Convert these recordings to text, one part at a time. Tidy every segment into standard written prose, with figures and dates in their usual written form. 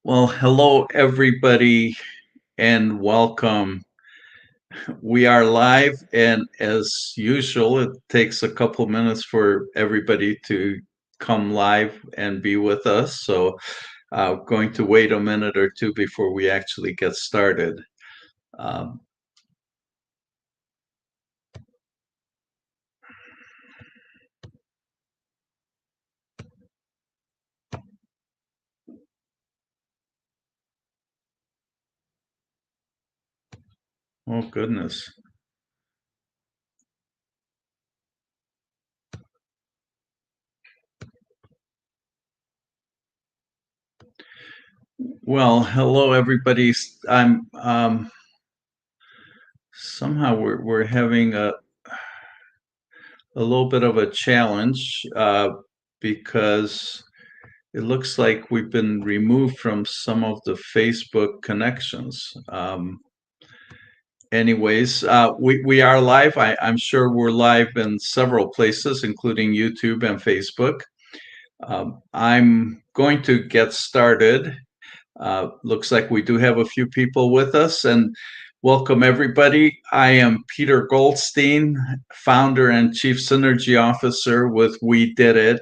Well, hello, everybody, and welcome. We are live, and as usual, it takes a couple minutes for everybody to come live and be with us. So, going to wait a minute or two before we actually get started. Um, oh, goodness. Well, hello, everybody. I'm somehow we're having a little bit of a challenge because it looks like we've been removed from some of the Facebook connections. Anyways, we are live. I'm sure we're live in several places, including YouTube and Facebook. I'm going to get started. Looks like we do have a few people with us, and welcome everybody. I am Peter Goldstein, founder and chief synergy officer with We Did It.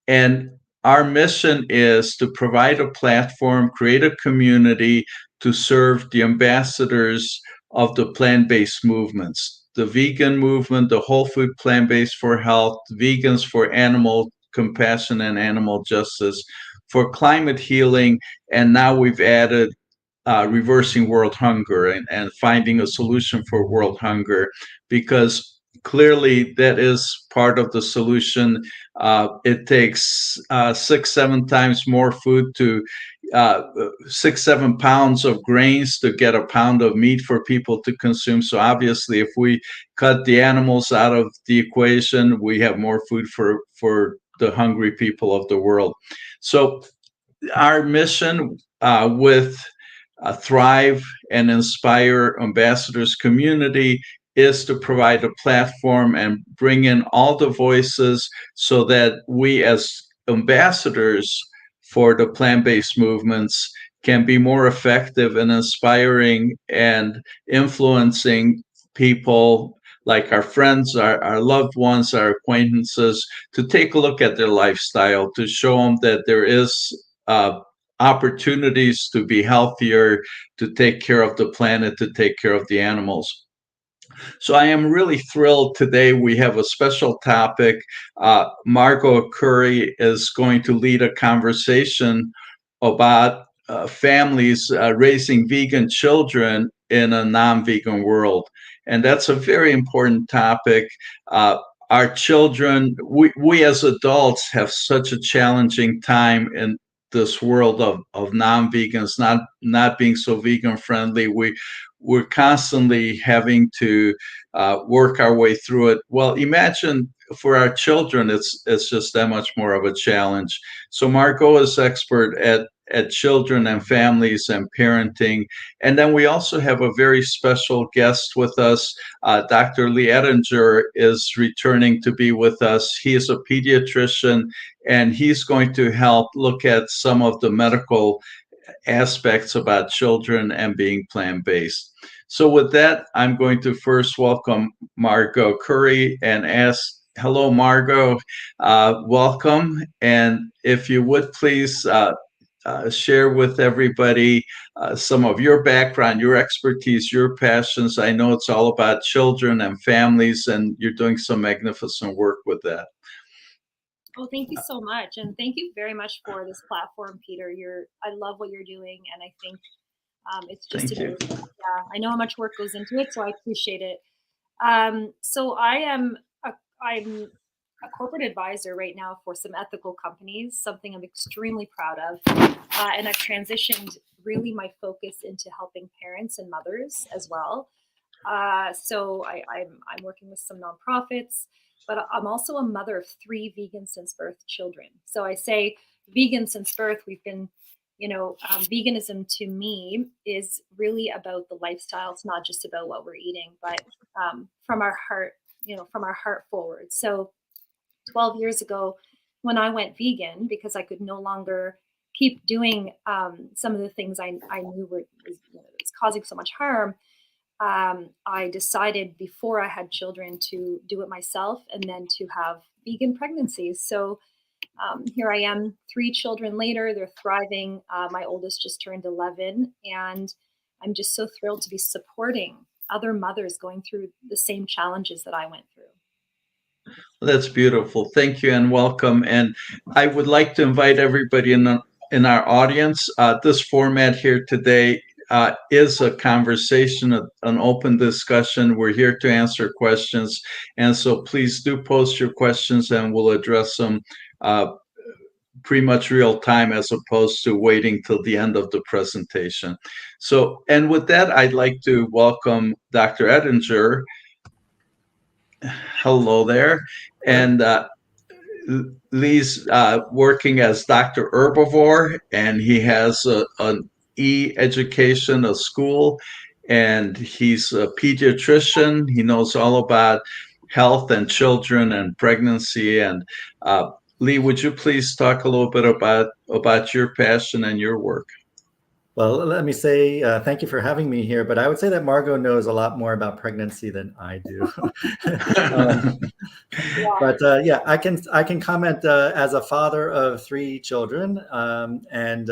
And our mission is to provide a platform, create a community to serve the ambassadors of the plant-based movements, the vegan movement, the whole food plant-based for health, vegans for animal compassion and animal justice, for climate healing, and now we've added reversing world hunger and finding a solution for world hunger, because clearly that is part of the solution. It takes 6, 7 times more food to 6, 7 pounds of grains to get a pound of meat for people to consume. So obviously, if we cut the animals out of the equation, we have more food for the hungry people of the world. So our mission with Thrive and Inspire Ambassadors community is to provide a platform and bring in all the voices so that we as ambassadors for the plant-based movements can be more effective in inspiring and influencing people like our friends, our loved ones, our acquaintances, to take a look at their lifestyle, to show them that there is opportunities to be healthier, to take care of the planet, to take care of the animals. So I am really thrilled today. We have a special topic. Margaux Khoury is going to lead a conversation about families raising vegan children in a non-vegan world. And that's a very important topic. Our children, we as adults have such a challenging time in this world of non-vegans, not being so vegan friendly. We're constantly having to work our way through it. Well, imagine for our children, it's just that much more of a challenge. So Margaux is expert at children and families and parenting. And then we also have a very special guest with us. Dr. Lee Ettinger is returning to be with us. He is a pediatrician, and he's going to help look at some of the medical aspects about children and being plant-based. So with that, I'm going to first welcome Margaux Khoury and ask, hello, Margaux, welcome. And if you would please share with everybody some of your background, your expertise, your passions. I know it's all about children and families, and you're doing some magnificent work with that. Oh, thank you so much. And thank you very much for this platform, Peter. I love what you're doing. And I think it's just Thank you. amazing. Yeah, I know how much work goes into it, so I appreciate it. So I'm a corporate advisor right now for some ethical companies, something I'm extremely proud of. And I've transitioned really my focus into helping parents and mothers as well. I'm working with some nonprofits, but I'm also a mother of 3 vegan since birth children. So I say vegan since birth. We've been, veganism to me is really about the lifestyle. It's not just about what we're eating, but from our heart, from our heart forward. So 12 years ago, when I went vegan because I could no longer keep doing some of the things I knew was causing so much harm, I decided before I had children to do it myself and then to have vegan pregnancies. So here I am, 3 children later, they're thriving. My oldest just turned 11, and I'm just so thrilled to be supporting other mothers going through the same challenges that I went through. That's beautiful. Thank you and welcome. And I would like to invite everybody in our audience. This format here today is a conversation, an open discussion. We're here to answer questions, and so please do post your questions, and we'll address them pretty much real time as opposed to waiting till the end of the presentation. So, and with that, I'd like to welcome Dr. Ettinger. Hello there. And Lee's working as Dr. Herbivore, and he has an e-education, a school, and he's a pediatrician. He knows all about health and children and pregnancy. And Lee, would you please talk a little bit about your passion and your work? Well, let me say thank you for having me here, but I would say that Margaux knows a lot more about pregnancy than I do. But yeah, I can comment as a father of 3 children and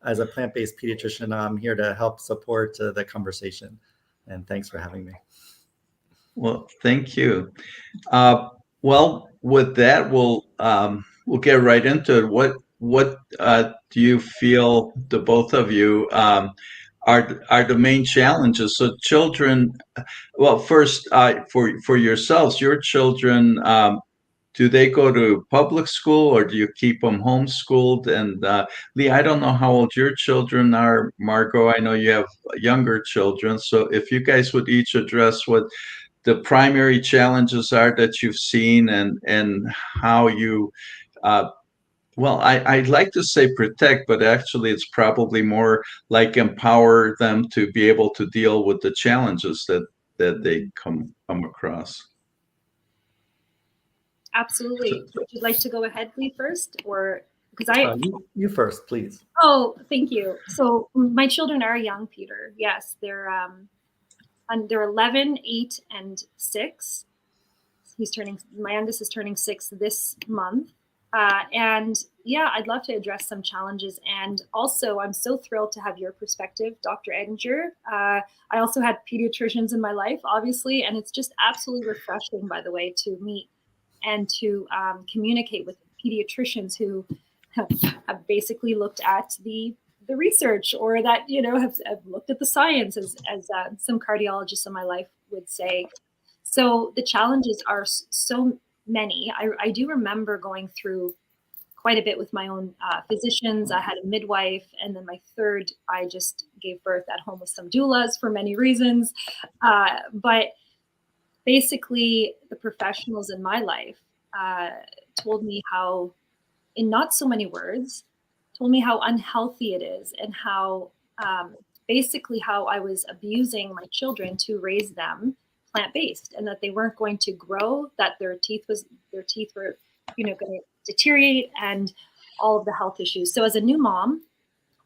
as a plant-based pediatrician. I'm here to help support the conversation. And thanks for having me. Well, thank you. Well, with that, we'll get right into it. What do you feel, the both of you, are the main challenges? So children, well, first for yourselves, your children, do they go to public school or do you keep them homeschooled? And Lee, I don't know how old your children are. Margaux, I know you have younger children. So if you guys would each address what the primary challenges are that you've seen and how you well, I'd like to say protect, but actually it's probably more like empower them to be able to deal with the challenges that they come across. Absolutely. Would you like to go ahead, Lee, first, or because you first, please. Oh, thank you. So my children are young, Peter. Yes, they're 11, 8, and 6. My youngest is turning 6 this month. And yeah, I'd love to address some challenges. And also, I'm so thrilled to have your perspective, Dr. Ettinger. I also had pediatricians in my life, obviously, and it's just absolutely refreshing, by the way, to meet and to communicate with pediatricians who have basically looked at the research, or that have looked at the science, as some cardiologists in my life would say. So the challenges are so many. I do remember going through quite a bit with my own physicians. I had a midwife, and then my third, I just gave birth at home with some doulas for many reasons. But basically, the professionals in my life told me how, in not so many words, told me how unhealthy it is, and how basically how I was abusing my children to raise them plant-based, and that they weren't going to grow, that their teeth were going to deteriorate, and all of the health issues. So as a new mom,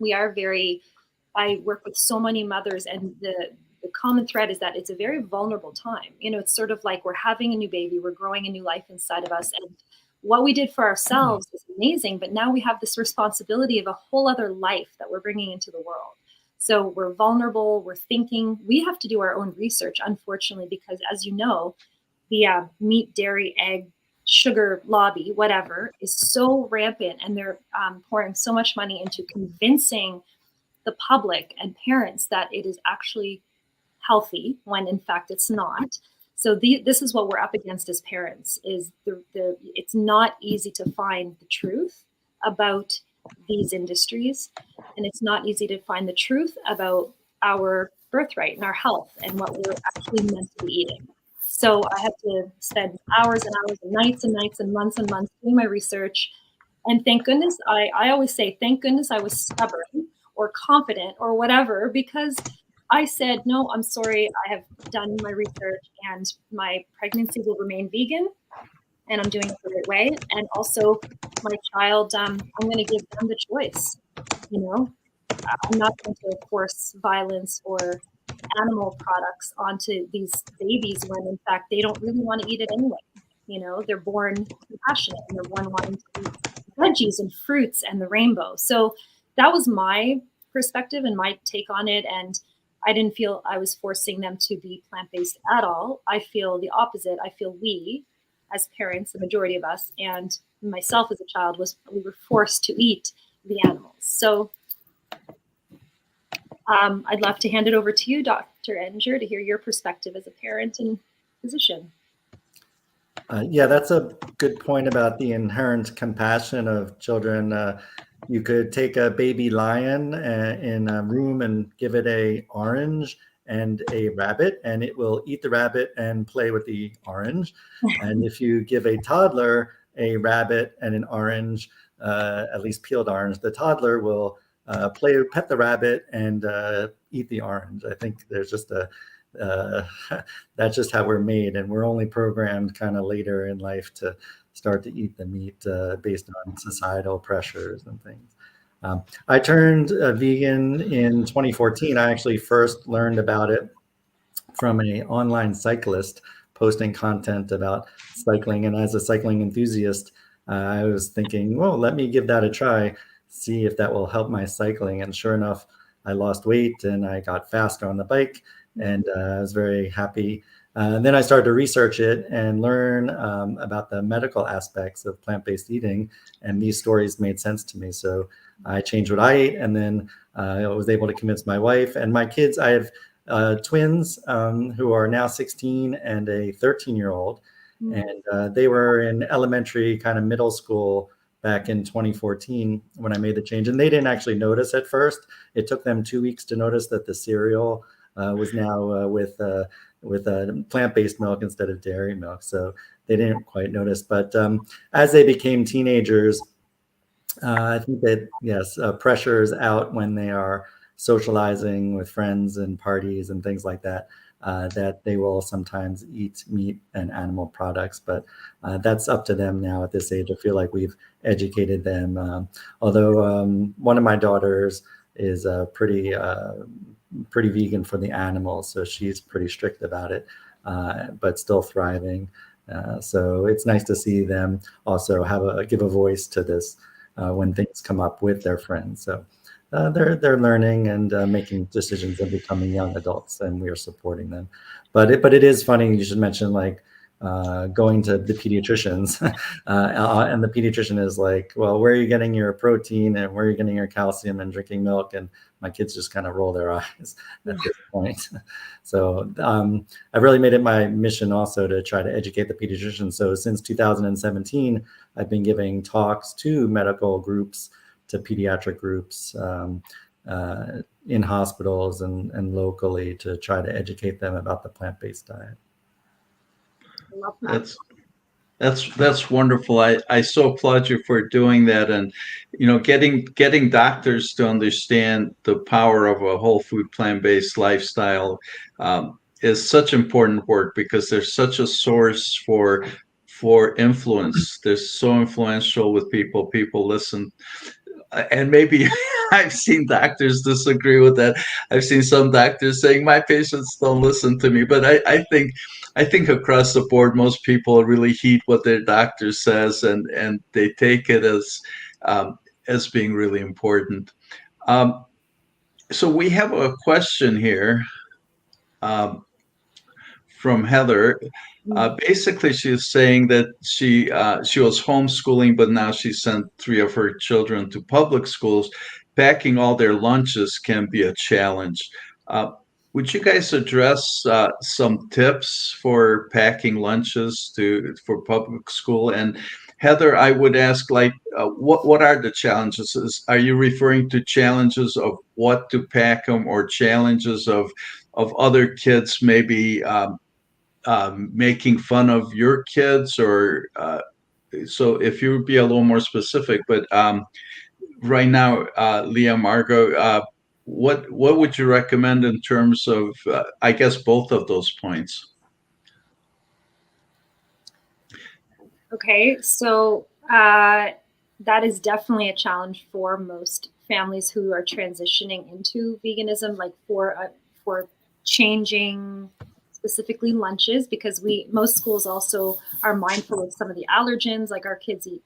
I work with so many mothers, and the common thread is that it's a very vulnerable time. It's sort of like we're having a new baby, we're growing a new life inside of us, and what we did for ourselves is amazing, but now we have this responsibility of a whole other life that we're bringing into the world. So we're vulnerable, we're thinking, we have to do our own research, unfortunately, because as you know, the meat, dairy, egg, sugar lobby, whatever, is so rampant, and they're pouring so much money into convincing the public and parents that it is actually healthy, when in fact it's not. So this is what we're up against as parents, is it's not easy to find the truth about these industries, and it's not easy to find the truth about our birthright and our health and what we're actually meant to be eating. So I had to spend hours and hours and nights and months doing my research. And thank goodness, I always say, thank goodness I was stubborn or confident or whatever, because I said, no, I'm sorry, I have done my research, and my pregnancy will remain vegan, and I'm doing it the right way. And also, my child, I'm going to give them the choice. You know, I'm not going to force violence or animal products onto these babies when in fact they don't really want to eat it anyway. You know, they're born compassionate and they're born wanting to eat veggies and fruits and the rainbow. So that was my perspective and my take on it. And I didn't feel I was forcing them to be plant-based at all. I feel the opposite. I feel we, as parents, the majority of us, and myself as a child, we were forced to eat the animals. So I'd love to hand it over to you, Dr. Enger, to hear your perspective as a parent and physician. Yeah, that's a good point about the inherent compassion of children. You could take a baby lion in a room and give it an orange and a rabbit, and it will eat the rabbit and play with the orange. And if you give a toddler a rabbit and an orange, at least peeled orange, the toddler will pet the rabbit and eat the orange. I think there's just that's just how we're made, and we're only programmed kind of later in life to start to eat the meat based on societal pressures and things. I turned vegan in 2014. I actually first learned about it from an online cyclist posting content about cycling, and as a cycling enthusiast, I was thinking, well, let me give that a try, see if that will help my cycling. And sure enough, I lost weight and I got faster on the bike, and I was very happy. And then I started to research it and learn about the medical aspects of plant-based eating, and these stories made sense to me. So I changed what I ate, and then I was able to convince my wife and my kids. I have twins who are now 16 and a 13-year-old, and they were in elementary, kind of middle school back in 2014 when I made the change. And they didn't actually notice at first. It took them 2 weeks to notice that the cereal was now with plant-based milk instead of dairy milk. So they didn't quite notice. But as they became teenagers, I think that, yes, pressure is out when they are socializing with friends and parties and things like that, that they will sometimes eat meat and animal products. But that's up to them now at this age. I feel like we've educated them. Although one of my daughters is pretty vegan for the animals, so she's pretty strict about it, but still thriving. So it's nice to see them also give a voice to this when things come up with their friends. So they're learning and making decisions and becoming young adults, and we are supporting them. But it is funny. You should mention like going to the pediatricians, and the pediatrician is like, well, where are you getting your protein and where are you getting your calcium and drinking milk? And my kids just kind of roll their eyes at this point. So I've really made it my mission also to try to educate the pediatricians. So since 2017, I've been giving talks to medical groups, to pediatric groups in hospitals and locally to try to educate them about the plant-based diet. That's wonderful. I so applaud you for doing that, and getting doctors to understand the power of a whole food plant-based lifestyle is such important work, because there's such a source for influence. They're so influential with people. People listen. And maybe I've seen doctors disagree with that. I've seen some doctors saying my patients don't listen to me, but I think across the board, most people really heed what their doctor says, and they take it as being really important. So we have a question here from Heather. Basically, she's saying that she was homeschooling, but now she sent 3 of her children to public schools. Packing all their lunches can be a challenge. Would you guys address some tips for packing lunches for public school? And Heather, I would ask, like, what are the challenges? Are you referring to challenges of what to pack them, or challenges of other kids maybe making fun of your kids? Or so if you would be a little more specific. But right now, Leah, Margaux, what would you recommend in terms of I guess both of those points? Okay, so that is definitely a challenge for most families who are transitioning into veganism, like for changing specifically lunches, because most schools also are mindful of some of the allergens. Like our kids eat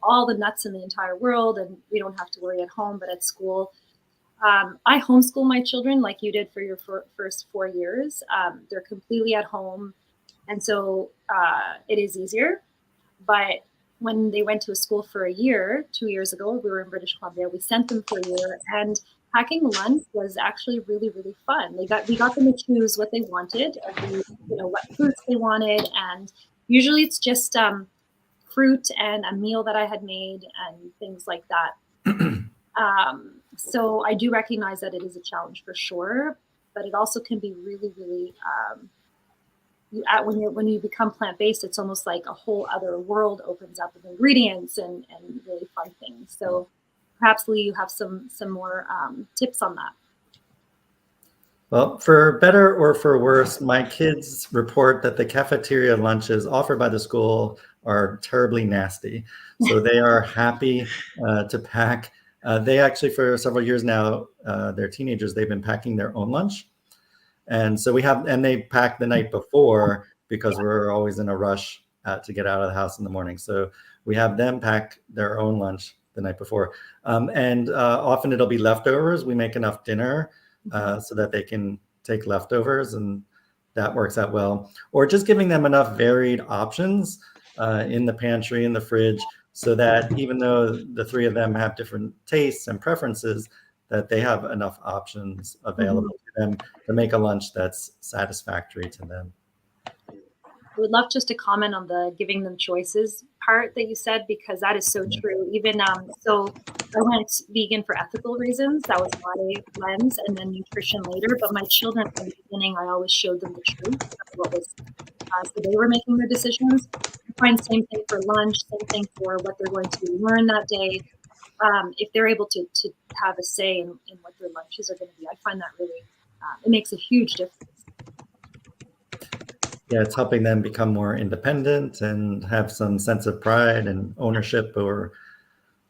all the nuts in the entire world, and we don't have to worry at home, but at school. I homeschool my children like you did for your first 4 years. They're completely at home, and so it is easier. But when they went to a school for a year, 2 years ago, we were in British Columbia. We sent them for a year, and packing lunch was actually really, really fun. We got them to choose what they wanted, what fruits they wanted, and usually it's just fruit and a meal that I had made and things like that. So I do recognize that it is a challenge for sure, but it also can be really, really when you become plant-based, it's almost like a whole other world opens up of ingredients and really fun things. So perhaps Lee, you have some more tips on that. Well, for better or for worse, my kids report that the cafeteria lunches offered by the school are terribly nasty. So they are happy to pack. They actually, for several years now, they're teenagers, they've been packing their own lunch. And so they pack the night before because we're always in a rush to get out of the house in the morning. So we have them pack their own lunch the night before. And often it'll be leftovers. We make enough dinner so that they can take leftovers, and that works out well. Or just giving them enough varied options in the pantry, in the fridge, so that even though the three of them have different tastes and preferences, that they have enough options available to them to make a lunch that's satisfactory to them. I would love just to comment on the giving them choices part that you said, because that is so true. Even so I went vegan for ethical reasons. That was my lens, and then nutrition later. But my children from the beginning, I always showed them the truth of what was, so they were making their decisions. I find same thing for lunch, same thing for what they're going to learn that day. If they're able to have a say in what their lunches are going to be, I find that really, it makes a huge difference. Yeah, it's helping them become more independent and have some sense of pride and ownership over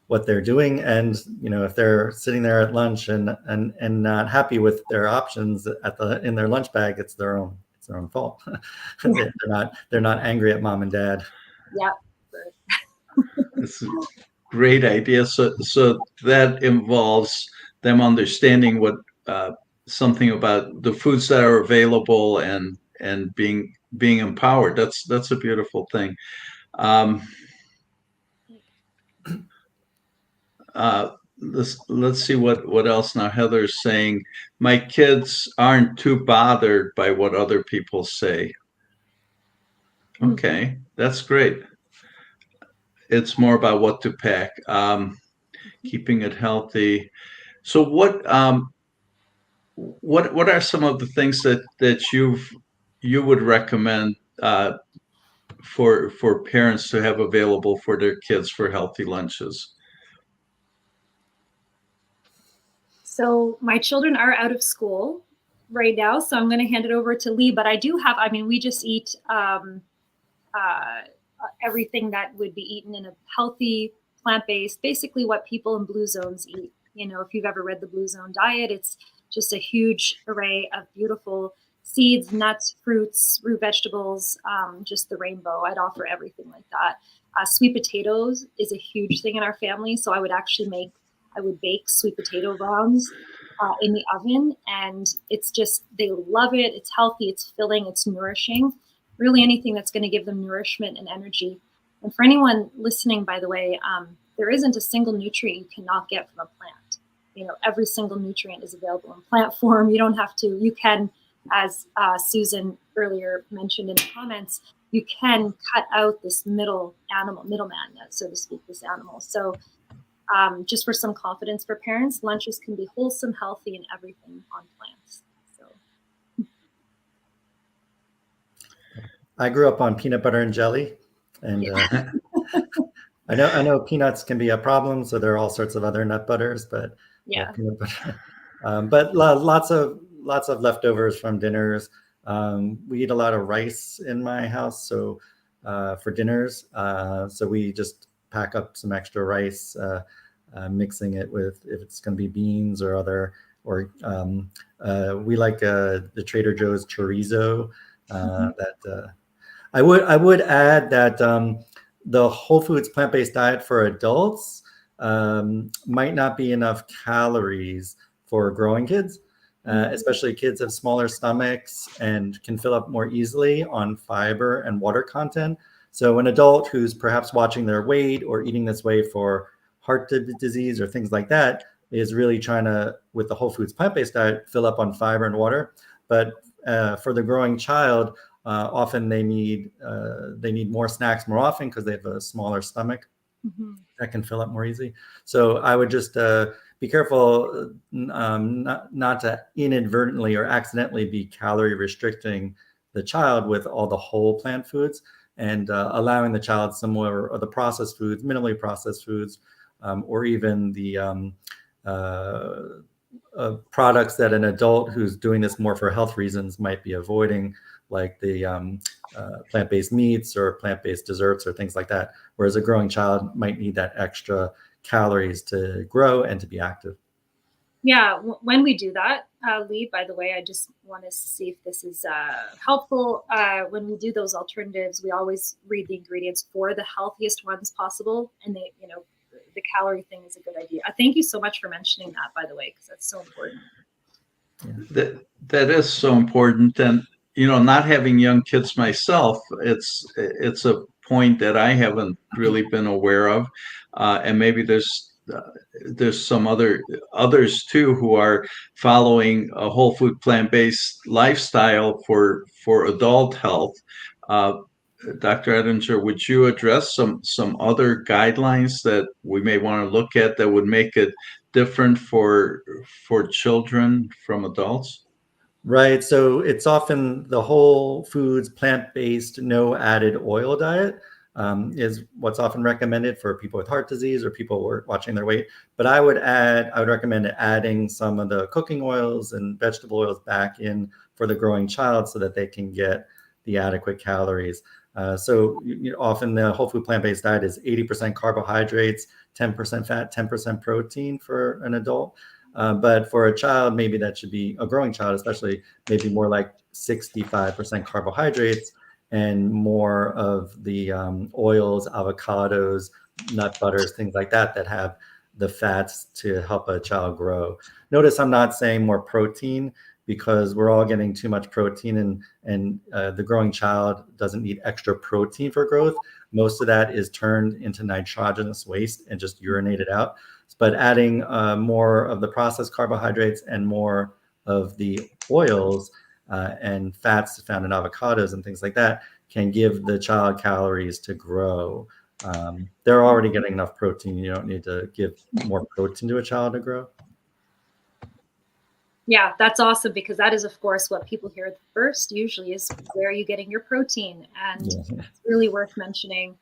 what they're doing. And if they're sitting there at lunch and not happy with their options in their lunch bag, it's their own fault. They're not angry at mom and dad. Yeah. It's a great idea. So that involves them understanding what something about the foods that are available and being empowered. That's a beautiful thing. Let's see what else now. Heather's saying, my kids aren't too bothered by what other people say. Okay, that's great. It's more about what to pack, keeping it healthy. So what are some of the things that you would recommend for parents to have available for their kids for healthy lunches? So my children are out of school right now, so I'm going to hand it over to Lee. But I do have, we just eat everything that would be eaten in a healthy, plant-based, basically what people in blue zones eat. If you've ever read the Blue Zone Diet, it's just a huge array of beautiful seeds, nuts, fruits, root vegetables, just the rainbow. I'd offer everything like that. Sweet potatoes is a huge thing in our family, so I would bake sweet potato rounds in the oven, and it's just, they love it. It's healthy, it's filling, it's nourishing. Really anything that's going to give them nourishment and energy. And for anyone listening, by the way, there isn't a single nutrient you cannot get from a plant. Every single nutrient is available in plant form. You don't have to, you can, as Susan earlier mentioned in the comments, you can cut out this middleman, so to speak, this animal. So just for some confidence for parents, lunches can be wholesome, healthy, and everything on plants. I grew up on peanut butter and jelly, and I know peanuts can be a problem, so there are all sorts of other nut butters, but peanut butter. But lots of leftovers from dinners. We eat a lot of rice in my house, so for dinners, so we just pack up some extra rice, mixing it with, if it's going to be beans or other, or we like the Trader Joe's chorizo. That I would add that the whole foods plant-based diet for adults might not be enough calories for growing kids. Especially kids have smaller stomachs and can fill up more easily on fiber and water content. So an adult who's perhaps watching their weight or eating this way for heart disease or things like that is really trying to, with the whole foods plant-based diet, fill up on fiber and water. But for the growing child, often they need more snacks more often because they have a smaller stomach that can fill up more easy. So I would just be careful not to inadvertently or accidentally be calorie restricting the child with all the whole plant foods, and allowing the child some more of the processed foods, minimally processed foods, or even the products that an adult who's doing this more for health reasons might be avoiding, like the plant-based meats or plant-based desserts or things like that, whereas a growing child might need that extra calories to grow and to be active. Yeah, when we do that, Lee, by the way, I just want to see if this is helpful. When we do those alternatives, we always read the ingredients for the healthiest ones possible, and they, the calorie thing is a good idea. Thank you so much for mentioning that, by the way, because that's so important. That is so important. And not having young kids myself, it's a point that I haven't really been aware of, and maybe there's some others too who are following a whole food plant-based lifestyle for adult health. Dr. Ettinger, would you address some other guidelines that we may want to look at that would make it different for children from adults? Right. So it's often the whole foods, plant-based, no added oil diet is what's often recommended for people with heart disease or people watching their weight. But I would recommend adding some of the cooking oils and vegetable oils back in for the growing child so that they can get the adequate calories. So often the whole food plant-based diet is 80% carbohydrates, 10% fat, 10% protein for an adult. But for a child, maybe that should be, a growing child especially, maybe more like 65% carbohydrates and more of the oils, avocados, nut butters, things like that, that have the fats to help a child grow. Notice I'm not saying more protein, because we're all getting too much protein, and the growing child doesn't need extra protein for growth. Most of that is turned into nitrogenous waste and just urinated out. But adding more of the processed carbohydrates and more of the oils and fats found in avocados and things like that can give the child calories to grow. They're already getting enough protein. You don't need to give more protein to a child to grow. Yeah, that's awesome, because that is, of course, what people hear first usually is, where are you getting your protein? And it's really worth mentioning.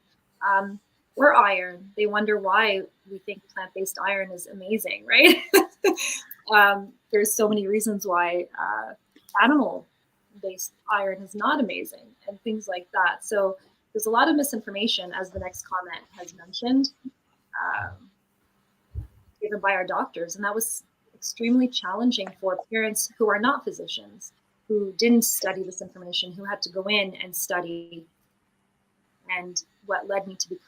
Or iron. They wonder why we think plant-based iron is amazing, right? There's so many reasons why animal-based iron is not amazing, and things like that. So there's a lot of misinformation, as the next comment has mentioned, given by our doctors, and that was extremely challenging for parents who are not physicians, who didn't study this information, who had to go in and study. And what led me to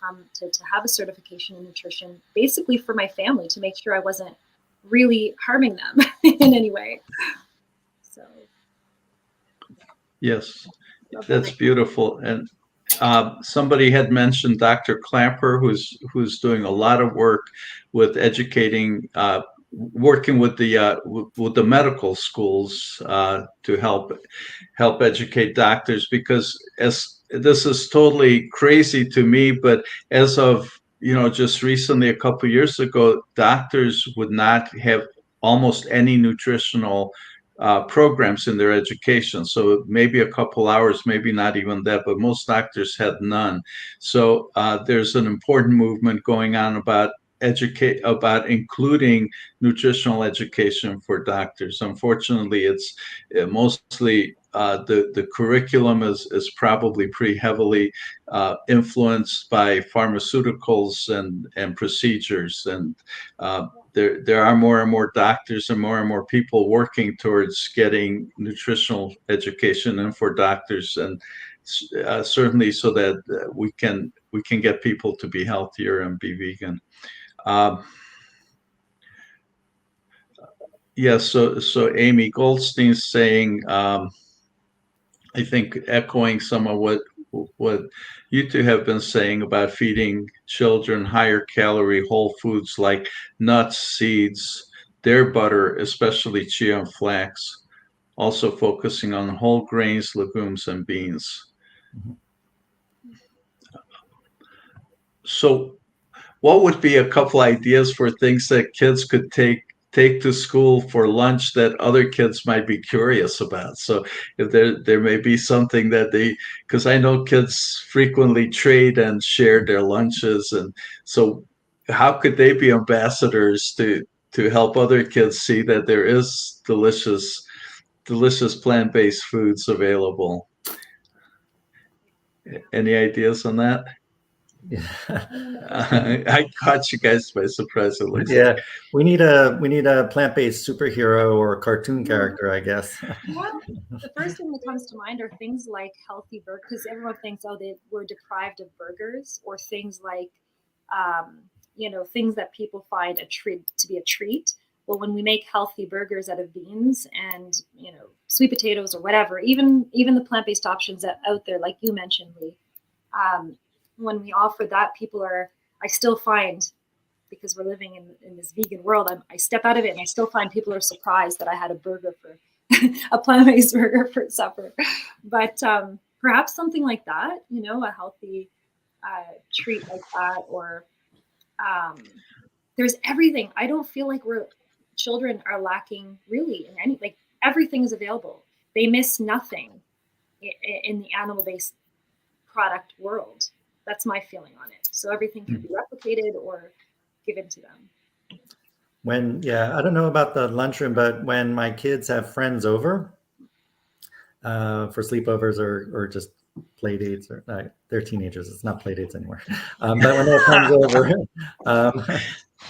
have a certification in nutrition, basically for my family, to make sure I wasn't really harming them in any way. So yes, that's beautiful. And somebody had mentioned Dr. Clapper, who's doing a lot of work with educating, working with the medical schools to help educate doctors, because this is totally crazy to me, but as of just recently, a couple of years ago, doctors would not have almost any nutritional programs in their education. So maybe a couple hours, maybe not even that, but most doctors had none. So there's an important movement going on about including nutritional education for doctors. Unfortunately, it's mostly the curriculum is probably pretty heavily influenced by pharmaceuticals and procedures, and there are more and more doctors and more people working towards getting nutritional education and for doctors, and certainly so that we can get people to be healthier and be vegan. So Amy Goldstein's saying, I think echoing some of what you two have been saying about feeding children higher calorie whole foods like nuts, seeds, dairy butter, especially chia and flax. Also focusing on whole grains, legumes, and beans. So what would be a couple ideas for things that kids could take to school for lunch that other kids might be curious about? So if there may be something that because I know kids frequently trade and share their lunches, and so how could they be ambassadors to help other kids see that there is delicious plant-based foods available? Any ideas on that? Yeah. I caught you guys by surprise, at least. Yeah, we need a plant-based superhero or cartoon character, I guess. Yeah, the first thing that comes to mind are things like healthy burgers, because everyone thinks, oh, they were deprived of burgers, or things like, things that people find to be a treat. Well, when we make healthy burgers out of beans and sweet potatoes or whatever, even the plant-based options out there, like you mentioned, Lee, when we offer that, I still find, because we're living in this vegan world, I step out of it and I still find people are surprised that I had a burger for a plant-based burger for supper. But perhaps something like that, a healthy treat like that, or there's everything. I don't feel like children are lacking really in any, like, everything is available. They miss nothing in the animal-based product world. That's my feeling on it. So everything can be replicated or given to them. I don't know about the lunchroom, but when my kids have friends over for sleepovers or just play dates, or they're teenagers, it's not play dates anymore. But when they have friends over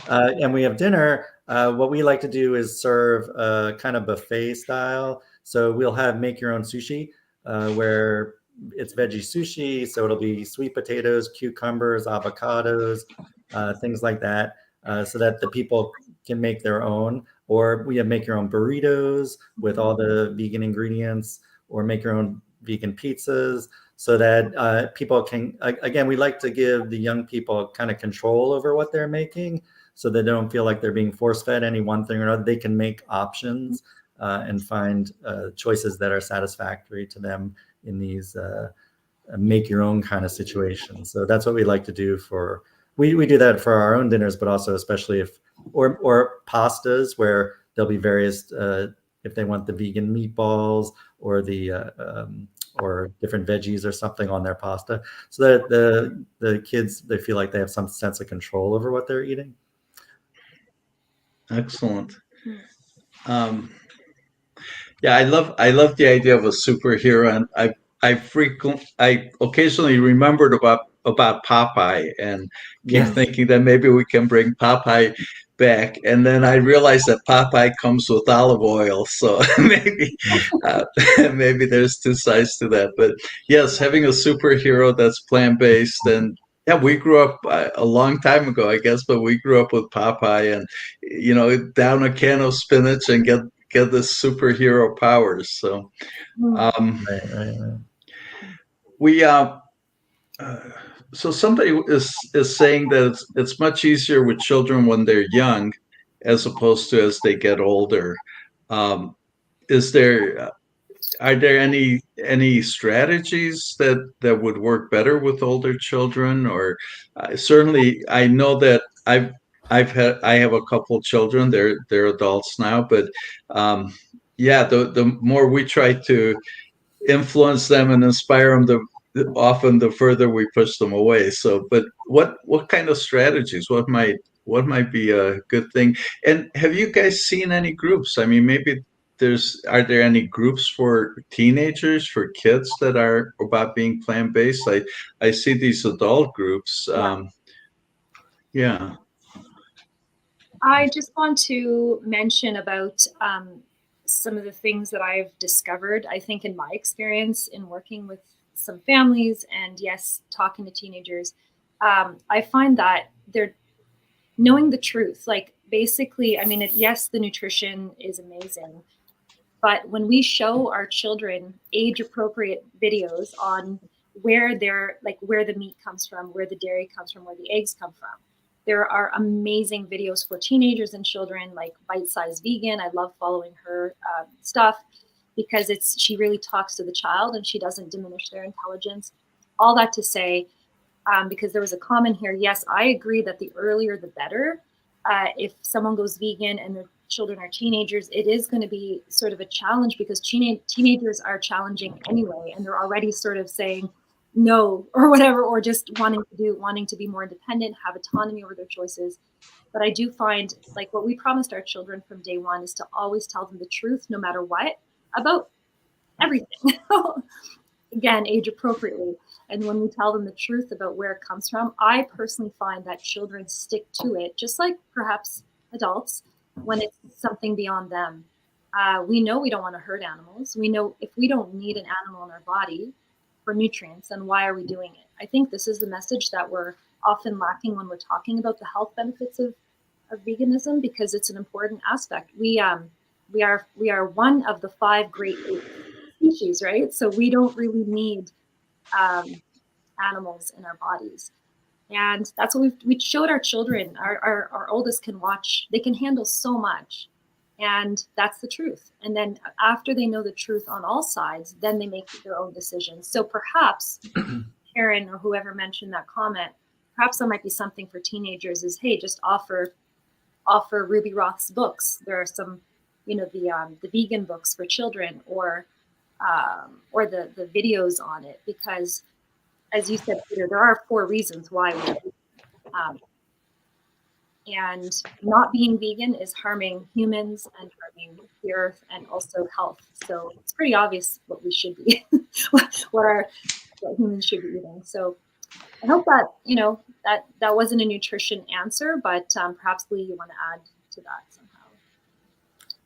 and we have dinner, what we like to do is serve kind of buffet style. So we'll have make your own sushi, where it's veggie sushi. So it'll be sweet potatoes, cucumbers, avocados, things like that, so that the people can make their own. Or we have make your own burritos with all the vegan ingredients, or make your own vegan pizzas, so that people can, again, we like to give the young people kind of control over what they're making, so they don't feel like they're being force-fed any one thing or another. They can make options and find choices that are satisfactory to them in these make your own kind of situations. So that's what we like to do we do that for our own dinners, but also especially or pastas, where there'll be various, if they want the vegan meatballs or the or different veggies or something on their pasta, so that the kids, they feel like they have some sense of control over what they're eating. Excellent. I love the idea of a superhero, and I occasionally remembered about Popeye, and keep thinking that maybe we can bring Popeye back, and then I realized that Popeye comes with olive oil, so maybe there's two sides to that. But yes, having a superhero that's plant-based, and we grew up a long time ago, I guess, but we grew up with Popeye, and down a can of spinach and get the superhero powers. So we so somebody is saying that it's much easier with children when they're young, as opposed to as they get older. Are there any strategies that would work better with older children? Or certainly, I know that I have a couple children. They're adults now, but the more we try to influence them and inspire them, often the further we push them away. So, but what kind of strategies? What might be a good thing? And have you guys seen any groups? I mean, maybe are there any groups for teenagers, for kids that are about being plant-based? I see these adult groups. Yeah. I just want to mention about some of the things that I've discovered, I think, in my experience in working with some families and, yes, talking to teenagers. I find that they're knowing the truth. Like, basically, I mean, yes, the nutrition is amazing, but when we show our children age appropriate videos on where where the meat comes from, where the dairy comes from, where the eggs come from, there are amazing videos for teenagers and children, like Bite Size Vegan. I love following her stuff because she really talks to the child and she doesn't diminish their intelligence. All that to say, because there was a comment here. Yes, I agree that the earlier the better. If someone goes vegan and their children are teenagers, it is going to be sort of a challenge because teenagers are challenging anyway, and they're already sort of saying no or whatever, or just wanting to be more independent, have autonomy over their choices. But I do find, like, what we promised our children from day one is to always tell them the truth, no matter what, about everything. Again, age appropriately. And when we tell them the truth about where it comes from, I personally find that children stick to it, just like perhaps adults, when it's something beyond them. We know we don't want to hurt animals. We know if we don't need an animal in our body for nutrients, then why are we doing it? I think this is the message that we're often lacking when we're talking about the health benefits of veganism, because it's an important aspect. We are one of the 5 great species, right? So we don't really need animals in our bodies. And that's what we showed our children. Our oldest can watch, they can handle so much. And that's the truth. And then after they know the truth on all sides, then they make their own decisions. So perhaps Karen or whoever mentioned that comment, perhaps that might be something for teenagers is, hey, just offer Ruby Roth's books. There are some, the vegan books for children, or the videos on it, because as you said, Peter, there are 4 reasons why and not being vegan is harming humans and harming the earth and also health. So it's pretty obvious what we should be, what humans should be eating. So I hope that that wasn't a nutrition answer, but perhaps Lee, you want to add to that somehow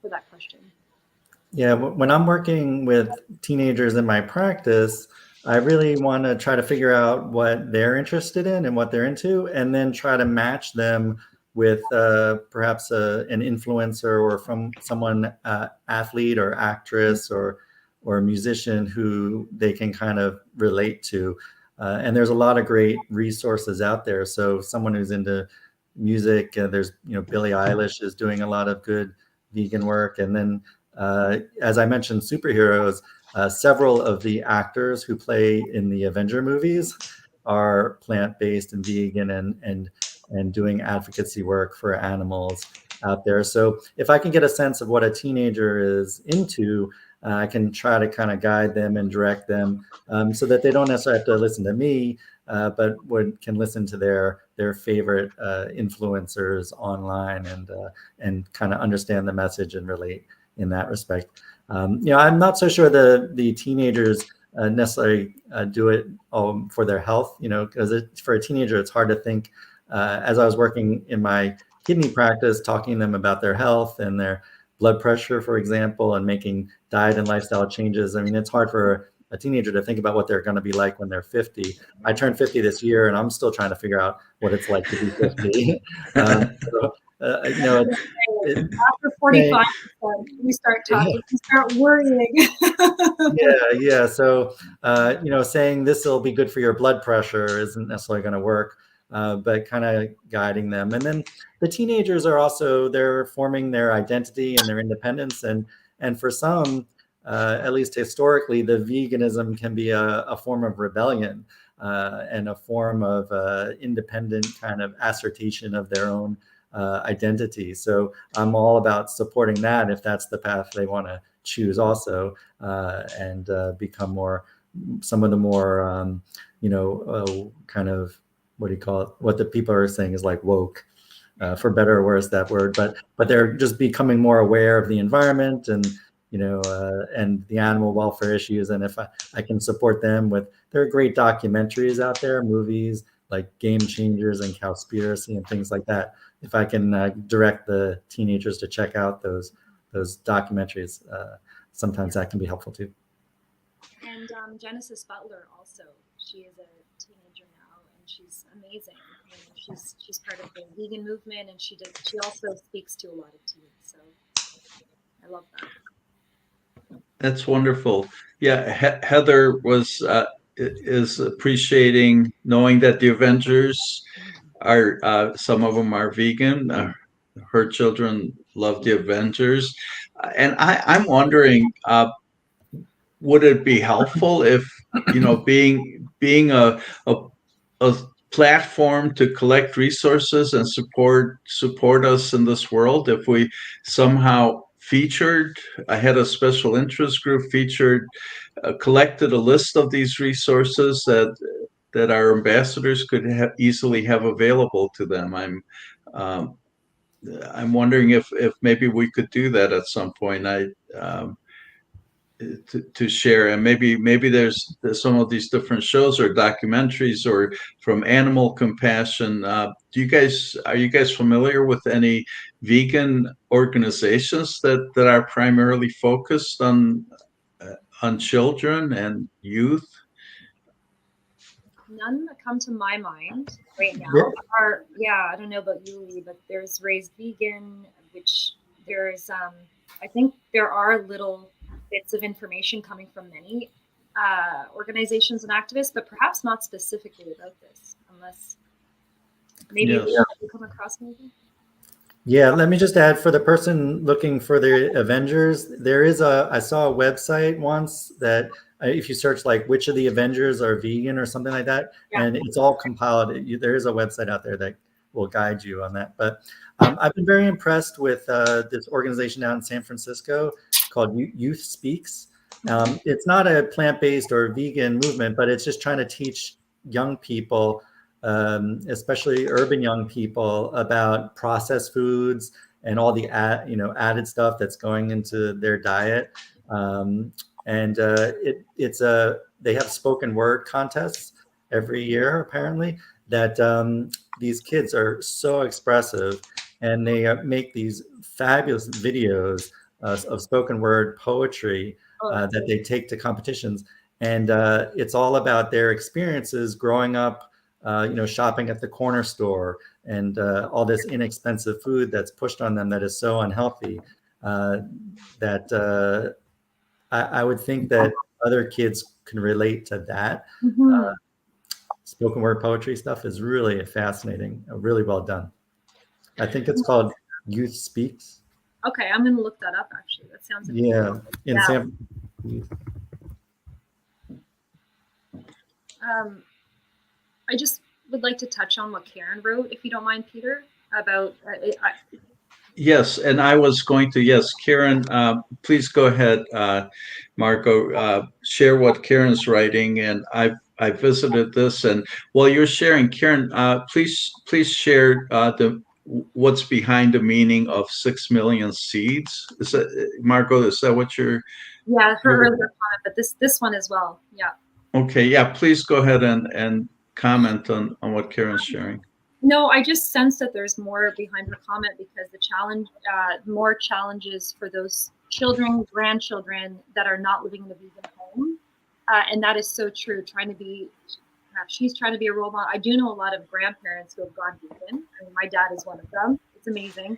for that question. Yeah, when I'm working with teenagers in my practice, I really want to try to figure out what they're interested in and what they're into, and then try to match them with perhaps an influencer or from someone, athlete or actress or musician who they can kind of relate to. And there's a lot of great resources out there. So someone who's into music, there's, Billie Eilish is doing a lot of good vegan work. And then, as I mentioned, superheroes, several of the actors who play in the Avenger movies are plant-based and vegan and doing advocacy work for animals out there. So if I can get a sense of what a teenager is into, I can try to kind of guide them and direct them, so that they don't necessarily have to listen to me, but can listen to their favorite influencers online and kind of understand the message and relate in that respect. I'm not so sure the teenagers necessarily do it for their health, because for a teenager, it's hard to think. As I was working in my kidney practice, talking to them about their health and their blood pressure, for example, and making diet and lifestyle changes. I mean, it's hard for a teenager to think about what they're going to be like when they're 50. I turned 50 this year, and I'm still trying to figure out what it's like to be 50. After 45, we start talking, we start worrying. Yeah. So, saying this will be good for your blood pressure isn't necessarily going to work, but kind of guiding them. And then the teenagers are also, they're forming their identity and their independence. And for some, at least historically, the veganism can be a form of rebellion and a form of independent kind of assertion of their own identity. So I'm all about supporting that if that's the path they want to choose also, and become some of the more, kind of, what do you call it? What the people are saying is like woke, for better or worse, that word, but they're just becoming more aware of the environment and the animal welfare issues. And if I can support them with, there are great documentaries out there, movies like Game Changers and Cowspiracy and things like that. If I can direct the teenagers to check out those documentaries, sometimes that can be helpful too. And Genesis Butler also, she is a teenager now, and she's amazing. She's part of the vegan movement, and she also speaks to a lot of teens. So I love that. That's wonderful. Yeah, Heather is appreciating knowing that the Avengers are some of them are vegan. Her children love the Avengers, and I'm wondering, would it be helpful if being a platform to collect resources and support us in this world, if we somehow featured, I had a special interest group featured, collected a list of these resources that our ambassadors could easily have available to them. Um, I'm wondering if maybe we could do that at some point. To share, and maybe there's some of these different shows or documentaries or from Animal Compassion. Are you guys familiar with any vegan organizations that are primarily focused on children and youth? None that come to my mind right now are, I don't know about you, Lee, but there's Raised Vegan, which there's, I think there are little bits of information coming from many organizations and activists, but perhaps not specifically about this, unless maybe you come across maybe. Yeah, let me just add, for the person looking for the Avengers, I saw a website once that if you search like which of the Avengers are vegan or something like that, and it's all compiled. There is a website out there that will guide you on that. But I've been very impressed with this organization out in San Francisco called Youth Speaks. It's not a plant-based or vegan movement, but it's just trying to teach young people, especially urban young people, about processed foods and all the added stuff that's going into their diet. They have spoken word contests every year, apparently, that these kids are so expressive, and they make these fabulous videos of spoken word poetry that they take to competitions. And it's all about their experiences growing up, shopping at the corner store, and all this inexpensive food that's pushed on them that is so unhealthy, that I would think that other kids can relate to that. Mm-hmm. Spoken word poetry stuff is really fascinating, really well done. I think it's called Youth Speaks. Okay, I'm going to look that up, actually. That sounds amazing. San. I just would like to touch on what Karen wrote, if you don't mind, Peter, about Yes, and I was going to, yes, Karen, please go ahead, Margaux, share what Karen's writing. And I visited this, and while you're sharing, Karen, please share what's behind the meaning of 6 million seeds. Is that, Margaux, is that what you're? Yeah, her earlier comment, but this one as well. Yeah. Okay, yeah, please go ahead and comment on what Karen's sharing. No, I just sense that there's more behind her comment, because the challenge, more challenges for those children, grandchildren that are not living in a vegan home. And that is so true. She's trying to be a role model. I do know a lot of grandparents who have gone vegan. I mean, my dad is one of them. It's amazing.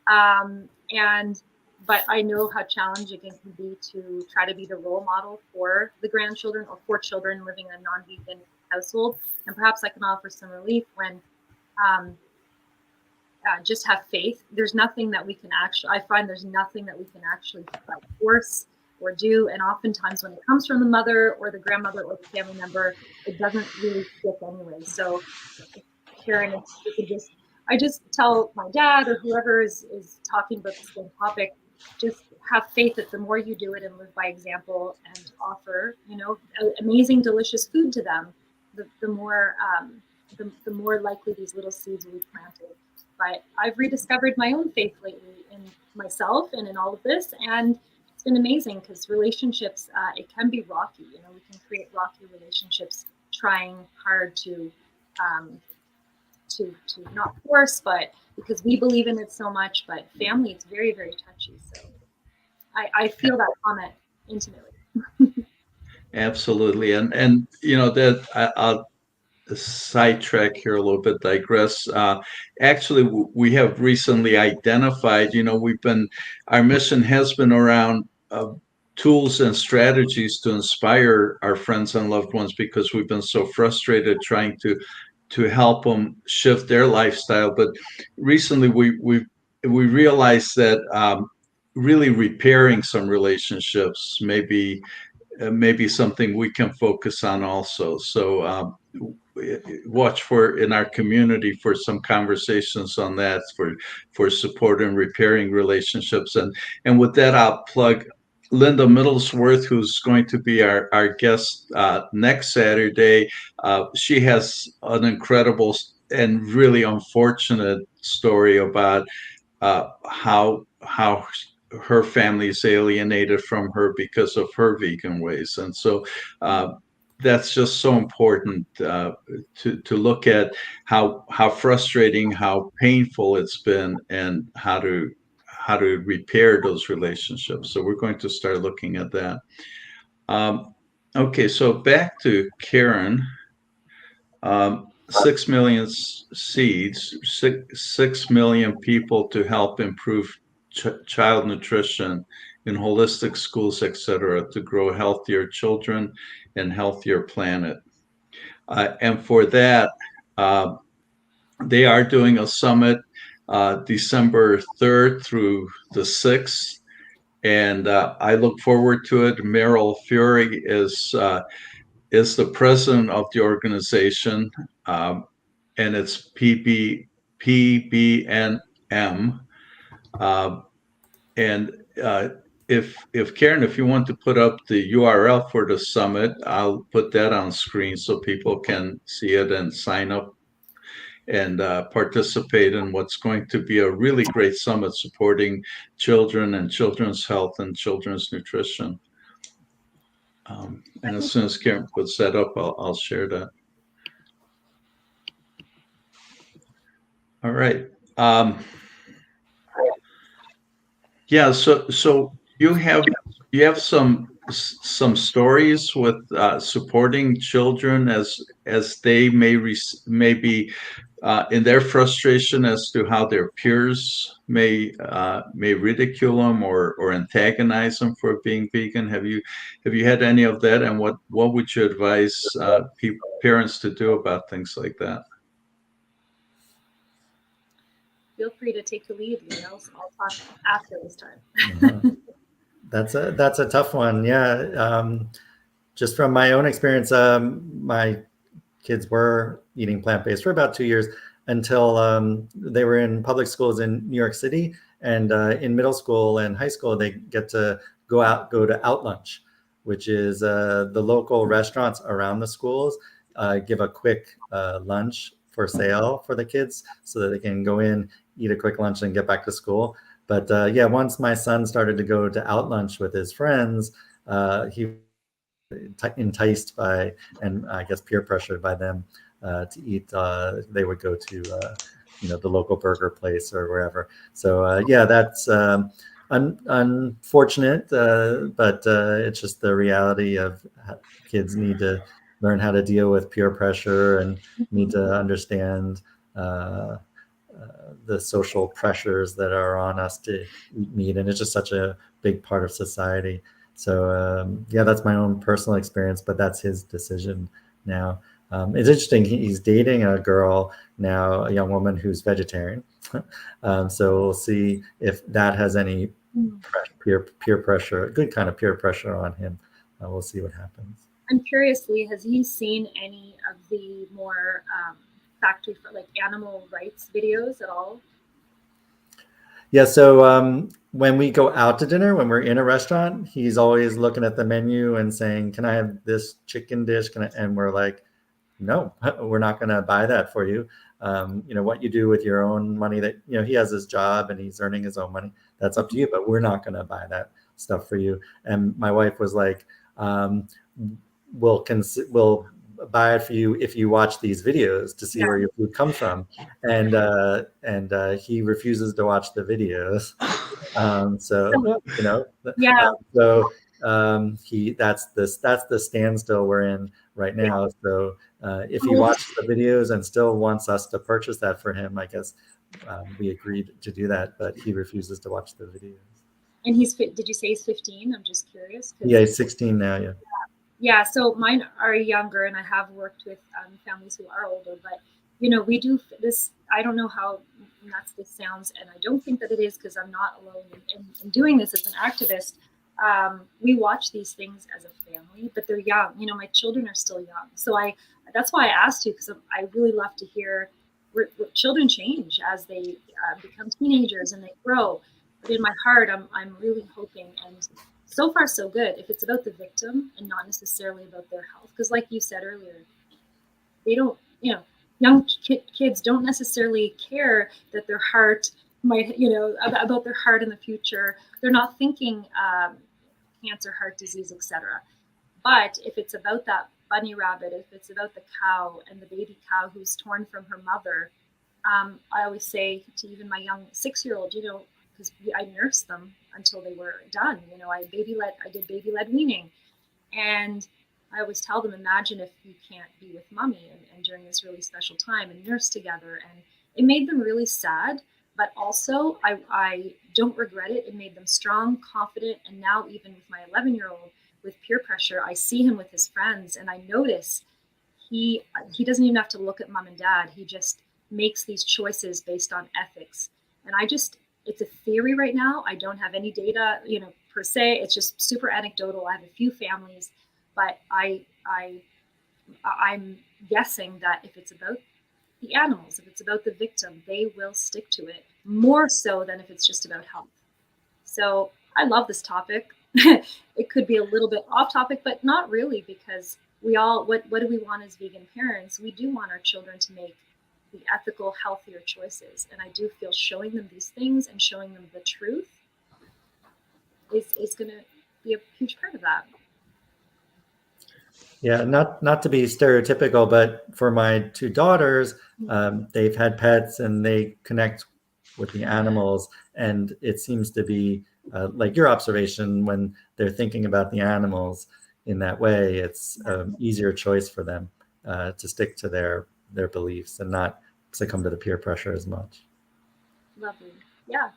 But I know how challenging it can be to try to be the role model for the grandchildren or for children living in a non-vegan household. And perhaps I can offer some relief when just have faith. There's nothing that we can I find there's nothing that we can actually force or do. And oftentimes when it comes from the mother or the grandmother or the family member, it doesn't really stick anyway. So Karen, if you could I just tell my dad or whoever is talking about the same topic, just have faith that the more you do it and live by example and offer, amazing, delicious food to them, the more likely these little seeds will be planted. But I've rediscovered my own faith lately in myself and in all of this, and it's been amazing because relationships, it can be rocky. You know, we can create rocky relationships trying hard to not force, but because we believe in it so much. But family, it's very, very touchy. So I feel that comment intimately. Absolutely. And you know that I'll sidetrack here a little bit, digress. Actually, we have recently identified, you know, our mission has been around tools and strategies to inspire our friends and loved ones because we've been so frustrated trying to help them shift their lifestyle. But recently we realized that really repairing some relationships maybe something we can focus on also. So watch for in our community for some conversations on that for support and repairing relationships. And with that, I'll plug Linda Middlesworth, who's going to be our guest next Saturday. She has an incredible and really unfortunate story about how her family is alienated from her because of her vegan ways. And so that's just so important to look at how frustrating, how painful it's been, and how to repair those relationships. So we're going to start looking at that. Okay, so back to Karen. 6 million seeds, 6 million people to help improve child nutrition in holistic schools, etc., to grow healthier children and healthier planet. And for that, they are doing a summit December 3rd through the 6th. And I look forward to it. Meryl Fury is the president of the organization, and it's PBNM. And if Karen, if you want to put up the URL for the summit, I'll put that on screen so people can see it and sign up and participate in what's going to be a really great summit supporting children and children's health and children's nutrition. And as soon as Karen puts that up, I'll share that. All right. Yeah. So you have some stories with supporting children as they may be in their frustration as to how their peers may ridicule them or antagonize them for being vegan. Have you had any of that? And what would you advise parents to do about things like that? Feel free to take the lead. I'll talk after this time. That's a tough one. Yeah. Just from my own experience, my kids were eating plant-based for about 2 years until they were in public schools in New York City, and in middle school and high school they get to go to Out Lunch, which is the local restaurants around the schools give a quick lunch for sale for the kids so that they can go in, eat a quick lunch and get back to school. But yeah, once my son started to go to Out Lunch with his friends, he enticed by, and I guess peer pressured by them to eat. They would go to the local burger place or wherever. So yeah, that's unfortunate, but it's just the reality of kids need to learn how to deal with peer pressure and need to understand the social pressures that are on us to eat meat, and it's just such a big part of society. So yeah, that's my own personal experience, but that's his decision now. It's interesting. He's dating a girl now, a young woman who's vegetarian. So we'll see if that has any peer pressure, good kind of peer pressure on him. We'll see what happens. I'm curious, Lee, has he seen any of the more factory for like animal rights videos at all? Yeah. So when we go out to dinner, when we're in a restaurant, he's always looking at the menu and saying, "Can I have this chicken dish? And we're like, "No, we're not going to buy that for you. What you do with your own money that, he has his job and he's earning his own money, that's up to you, but we're not going to buy that. stuff for you. And my wife was like, we'll buy it for you if you watch these videos to see Yeah. where your food comes from. And he refuses to watch the videos. So you know, Yeah. so that's the standstill we're in right now. So if he watches the videos and still wants us to purchase that for him, I guess we agreed to do that, but he refuses to watch the videos. And did you say he's 15? I'm just curious. Yeah, he's 16 now. Yeah. Yeah, so mine are younger, and I have worked with families who are older. But we do this. I don't know how nuts this sounds, and I don't think that it is, because I'm not alone in doing this as an activist. We watch these things as a family, but they're young. My children are still young, so that's why I asked you, because I really love to hear what children change as they become teenagers and they grow. But in my heart, I'm really hoping, and so far so good, if it's about the victim and not necessarily about their health. Because like you said earlier, they don't, young kids don't necessarily care that their heart might, about their heart in the future. They're not thinking cancer, heart disease, etc. But if it's about that bunny rabbit, if it's about the cow and the baby cow who's torn from her mother, I always say to even my young 6-year-old, because I nursed them until they were done. I did baby-led weaning, and I always tell them, imagine if you can't be with mommy and during this really special time and nurse together. And it made them really sad, but also I don't regret it. It made them strong, confident, and now even with my 11-year-old, with peer pressure, I see him with his friends, and I notice he doesn't even have to look at mom and dad. He just makes these choices based on ethics. And it's a theory right now. I don't have any data, per se. It's just super anecdotal. I have a few families, but I'm guessing that if it's about the animals, if it's about the victim, they will stick to it more so than if it's just about health. So I love this topic. It could be a little bit off topic, but not really, because what do we want as vegan parents? We do want our children to make the ethical, healthier choices. And I do feel showing them these things and showing them the truth is going to be a huge part of that. Yeah, not to be stereotypical, but for my two daughters, they've had pets and they connect with the animals, and it seems to be like your observation, when they're thinking about the animals in that way, it's an easier choice for them to stick to their beliefs and not succumb to the peer pressure as much. Lovely. Yeah.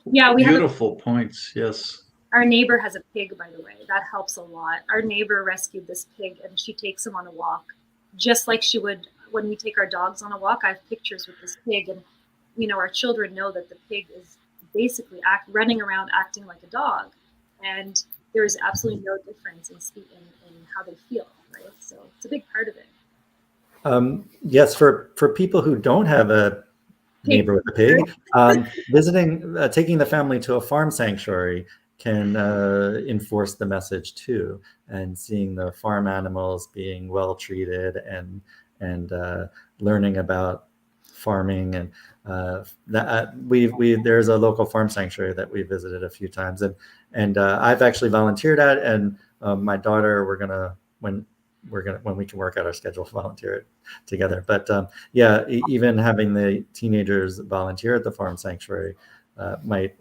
Yeah, we beautiful points. Yes. Our neighbor has a pig, by the way. That helps a lot. Our neighbor rescued this pig, and she takes him on a walk, just like she would when we take our dogs on a walk. I have pictures with this pig, and our children know that the pig is basically running around acting like a dog, and there is absolutely no difference in how they feel, right? So it's a big part of it. Yes, for people who don't have a neighbor with a pig, taking the family to a farm sanctuary can enforce the message too, and seeing the farm animals being well treated and learning about farming, and there's a local farm sanctuary that we visited a few times, and I've actually volunteered at, and my daughter, when we can work out our schedule, volunteer it together. But yeah, even having the teenagers volunteer at the farm sanctuary might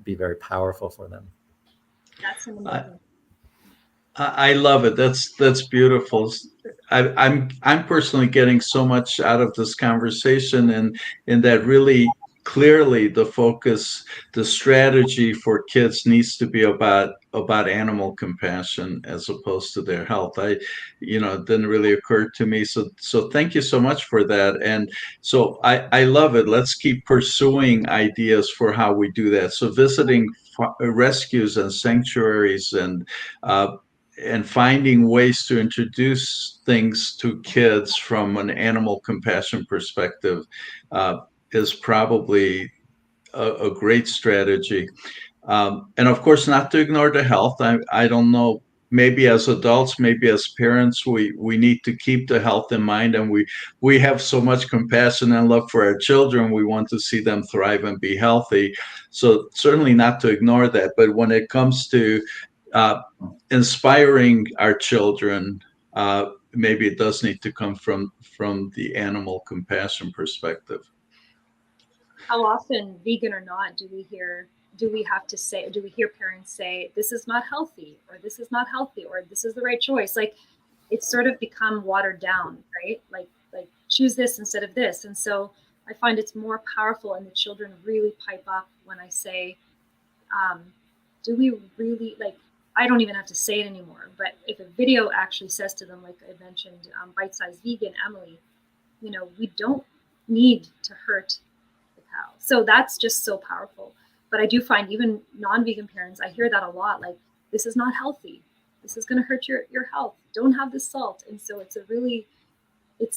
be very powerful for them. That's amazing. I love it. That's beautiful. I'm personally getting so much out of this conversation, and in that really clearly the focus, the strategy for kids needs to be about animal compassion as opposed to their health. It didn't really occur to me. So thank you so much for that. And so I love it. Let's keep pursuing ideas for how we do that. So visiting rescues and sanctuaries, and finding ways to introduce things to kids from an animal compassion perspective is probably a great strategy. And of course, not to ignore the health. I don't know maybe as adults, maybe as parents, we need to keep the health in mind, and we have so much compassion and love for our children. We want to see them thrive and be healthy. So certainly not to ignore that. But when it comes to uh, inspiring our children, maybe it does need to come from the animal compassion perspective. How often, vegan or not, do we have to say, do we hear parents say, this is not healthy, or this is not healthy, or this is the right choice? Like, it's sort of become watered down, right? Like choose this instead of this. And so I find it's more powerful, and the children really pipe up when I say, um, do we really, like, I don't even have to say it anymore, but if a video actually says to them, like I mentioned, Bite Size Vegan, Emily, we don't need to hurt the cow. So that's just so powerful. But I do find even non-vegan parents, I hear that a lot, like, this is not healthy. This is going to hurt your health. Don't have this salt. And so it's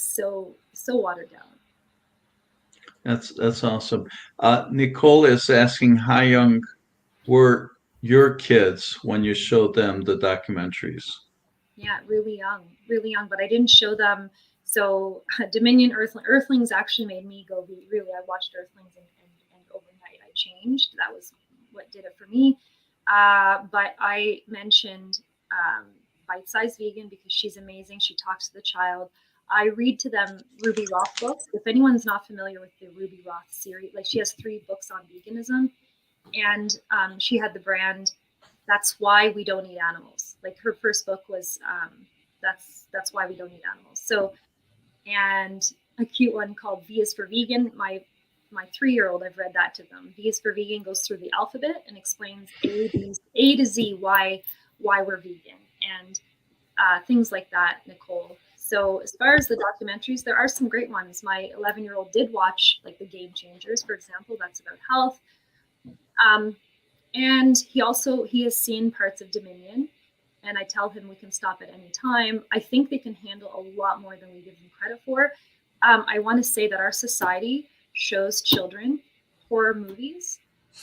so watered down. That's awesome. Nicole is asking, how young were your kids when you showed them the documentaries? Yeah, really young, really young. But I didn't show them. So Dominion Earthlings actually made me go, really, I watched Earthlings, and overnight I changed. That was what did it for me. But I mentioned Bite Size Vegan because she's amazing. She talks to the child. I read to them Ruby Roth books. If anyone's not familiar with the Ruby Roth series, like, she has 3 books on veganism, and she had the brand That's Why We Don't Eat Animals. Like, her first book was That's Why We Don't Eat Animals. So, and a cute one called V is for Vegan. My 3-year-old, I've read that to them. V is for Vegan goes through the alphabet and explains A to Z why we're vegan, and things like that, Nicole. So as far as the documentaries, there are some great ones. My 11-year-old did watch, like, the Game Changers, for example. That's about health. And he has seen parts of Dominion, and I tell him we can stop at any time. I think they can handle a lot more than we give them credit for. I want to say that our society shows children horror movies,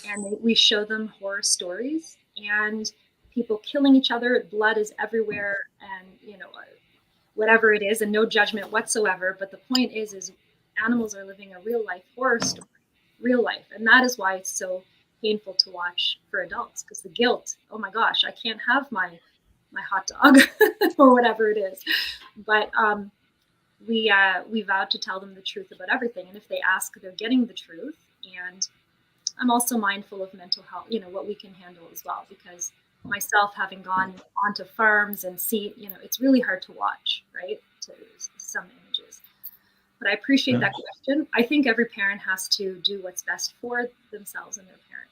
and we show them horror stories, and people killing each other. Blood is everywhere, and whatever it is, and no judgment whatsoever. But the point is animals are living a real life horror story, real life, and that is why it's so painful to watch for adults, because the guilt. Oh my gosh, I can't have my hot dog or whatever it is. But we vowed to tell them the truth about everything, and if they ask, they're getting the truth. And I'm also mindful of mental health, what we can handle as well, because myself, having gone onto farms and see, it's really hard to watch, right, to some images. But I appreciate that question. I think every parent has to do what's best for themselves and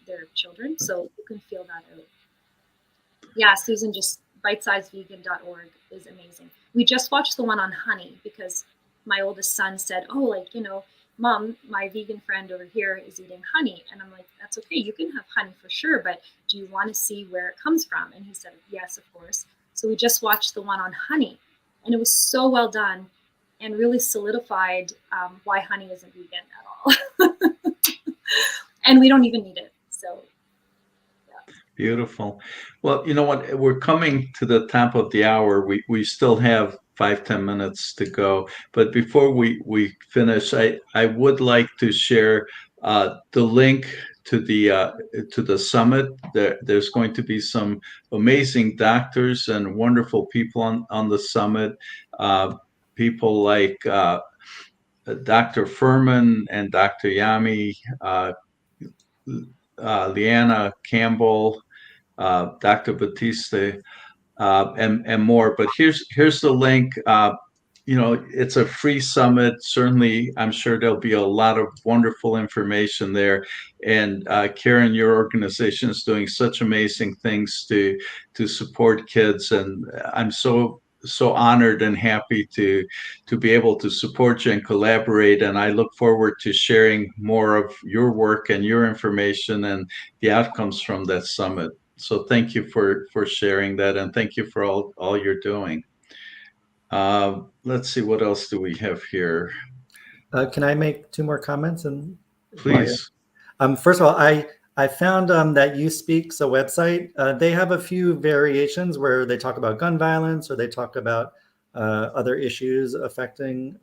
their children, so you can feel that out. Yeah, Susan, just bitesizevegan.org is amazing. We just watched the one on honey because my oldest son said, oh, Mom, my vegan friend over here is eating honey. And I'm like, that's okay. You can have honey for sure, but do you want to see where it comes from? And he said, yes, of course. So we just watched the one on honey, and it was so well done and really solidified why honey isn't vegan at all. And we don't even need it. So, yeah. Beautiful. Well, you know what? We're coming to the top of the hour. We still have 5-10 minutes to go. But before we finish, I would like to share the link to the summit. There's going to be some amazing doctors and wonderful people on the summit. People like Dr. Furman and Dr. Yami, Leanna Campbell, Dr. Batista, and more. But here's the link. It's a free summit. Certainly, I'm sure there'll be a lot of wonderful information there. And Karen, your organization is doing such amazing things to support kids, and I'm so honored and happy to be able to support you and collaborate. And I look forward to sharing more of your work and your information and the outcomes from that summit. So thank you for sharing that, and thank you for all you're doing. Let's see, what else do we have here? Can I make 2 more comments? And please. First of all, I found that You Speak's a website. They have a few variations where they talk about gun violence or they talk about other issues affecting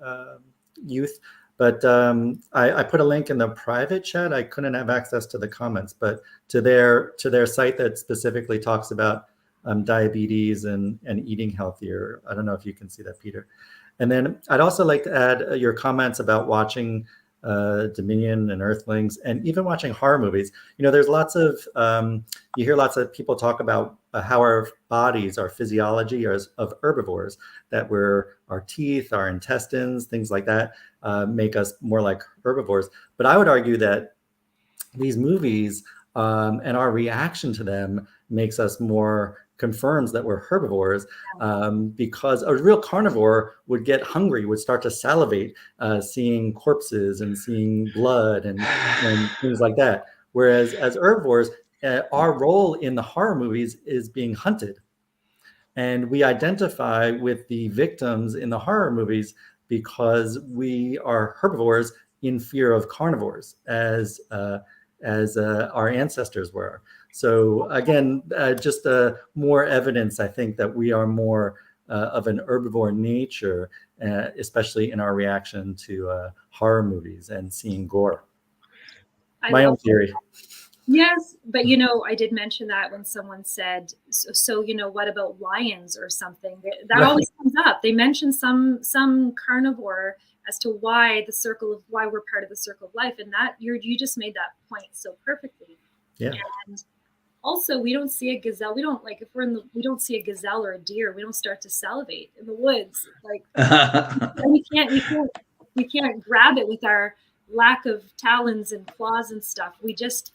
youth. But I put a link in the private chat. I couldn't have access to the comments, but to their site that specifically talks about diabetes and eating healthier. I don't know if you can see that, Peter. And then I'd also like to add your comments about watching Dominion and Earthlings, and even watching horror movies. There's lots of you hear lots of people talk about how our bodies, our physiology is of herbivores, that our teeth, our intestines, things like that make us more like herbivores. But I would argue that these movies and our reaction to them confirms that we're herbivores, because a real carnivore would get hungry, would start to salivate, seeing corpses and seeing blood and things like that. Whereas as herbivores, our role in the horror movies is being hunted. And we identify with the victims in the horror movies because we are herbivores in fear of carnivores, as our ancestors were. So again, just more evidence, I think, that we are more of an herbivore nature, especially in our reaction to horror movies and seeing gore. My own theory. Yes, but I did mention that when someone said, so what about lions or something? That right. Always comes up. They mention some carnivore as to why we're part of the circle of life, and that you just made that point so perfectly. Yeah. And also, we don't see a gazelle. We don't we don't see a gazelle or a deer. We don't start to salivate in the woods. Like we can't grab it with our lack of talons and claws and stuff. We just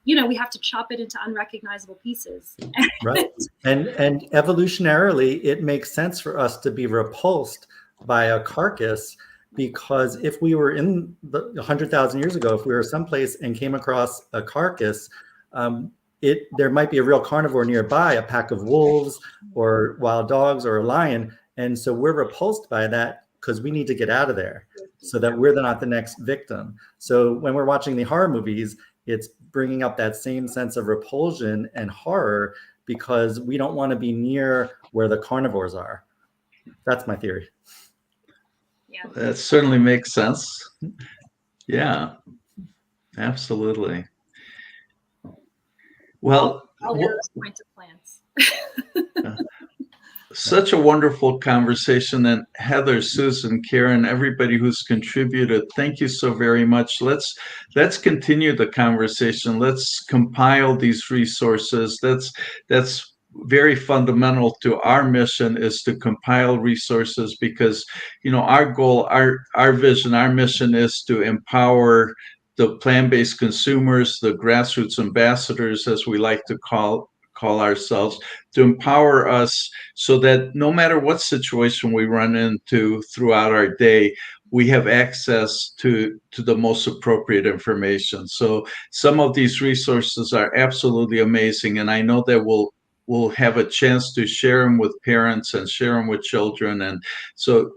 we have to chop it into unrecognizable pieces. Right. And evolutionarily, it makes sense for us to be repulsed by a carcass, because if we were in 100,000 years ago, if we were someplace and came across a carcass, there might be a real carnivore nearby, a pack of wolves or wild dogs or a lion. And so we're repulsed by that because we need to get out of there so that we're not the next victim. So when we're watching the horror movies, it's bringing up that same sense of repulsion and horror because we don't want to be near where the carnivores are. That's my theory. Yeah. That certainly makes sense. Yeah, absolutely. Well, point of plants. Such a wonderful conversation. And Heather, Susan, Karen, everybody who's contributed, thank you so very much. Let's continue the conversation. Let's compile these resources. That's very fundamental to our mission, is to compile resources, because our goal, our vision, our mission is to empower the plant-based consumers, the grassroots ambassadors, as we like to call ourselves, to empower us so that no matter what situation we run into throughout our day, we have access to the most appropriate information. So some of these resources are absolutely amazing, and I know that we'll have a chance to share them with parents and share them with children. And so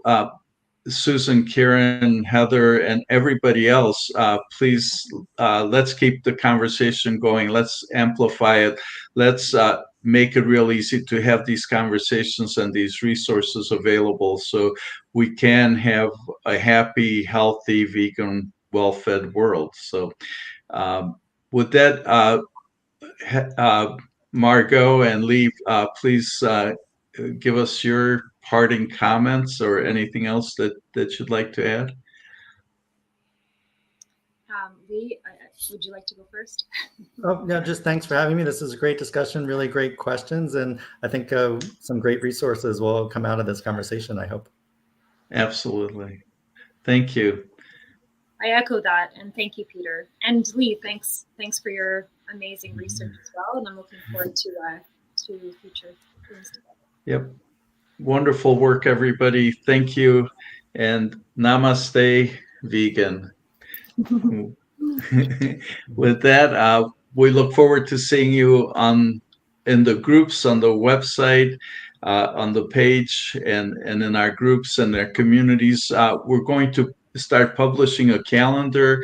Susan, Karen, Heather, and everybody else, please, let's keep the conversation going. Let's amplify it. Let's make it real easy to have these conversations and these resources available so we can have a happy, healthy, vegan, well-fed world. So with that, Margaux and Lee, please give us your parting comments or anything else that you'd like to add. Lee, would you like to go first? Oh, yeah, just thanks for having me. This is a great discussion, really great questions. And I think some great resources will come out of this conversation, I hope. Absolutely. Thank you. I echo that. And thank you, Peter. And Lee, thanks for your amazing research as well. And I'm looking forward to future things together. Yep. Wonderful work, everybody. Thank you. And namaste, vegan. With that, we look forward to seeing you in the groups, on the website, on the page, and in our groups and our communities. We're going to start publishing a calendar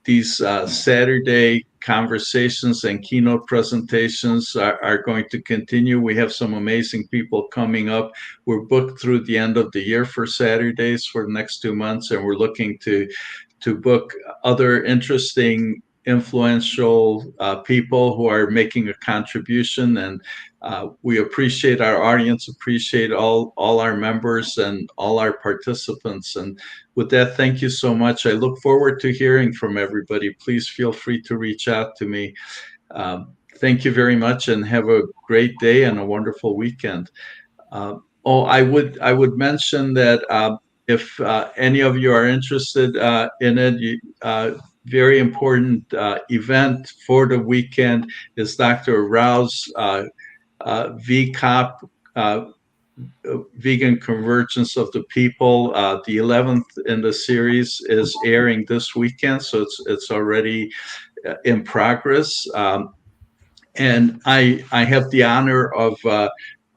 these Saturday conversations and keynote presentations are going to continue. We have some amazing people coming up. We're booked through the end of the year for Saturdays for the next 2 months, and we're looking to book other interesting, influential people who are making a contribution. And we appreciate our audience, appreciate all our members and all our participants. And with that, thank you so much. I look forward to hearing from everybody. Please feel free to reach out to me. Thank you very much, and have a great day and a wonderful weekend. I would mention that if any of you are interested in it, very important event for the weekend is Dr. Rao's VCOP, Vegan Convergence of the People. The 11th in the series is airing this weekend, so it's already in progress. And I have the honor of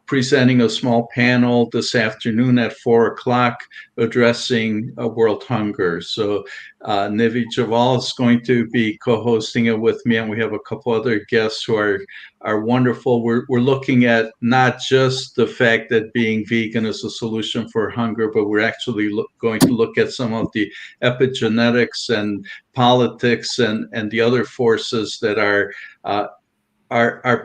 presenting a small panel this afternoon at 4:00 addressing world hunger. So Nivi Javal is going to be co-hosting it with me, and we have a couple other guests who are wonderful. We're looking at not just the fact that being vegan is a solution for hunger, but we're actually going to look at some of the epigenetics and politics and the other forces that are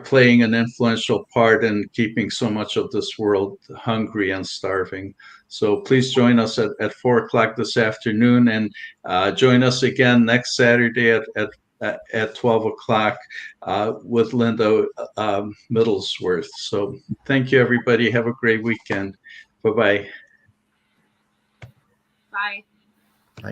playing an influential part in keeping so much of this world hungry and starving. So please join us at 4:00 this afternoon, and join us again next Saturday at 12:00 with Linda Middlesworth. So thank you, everybody. Have a great weekend. Bye-bye. Bye.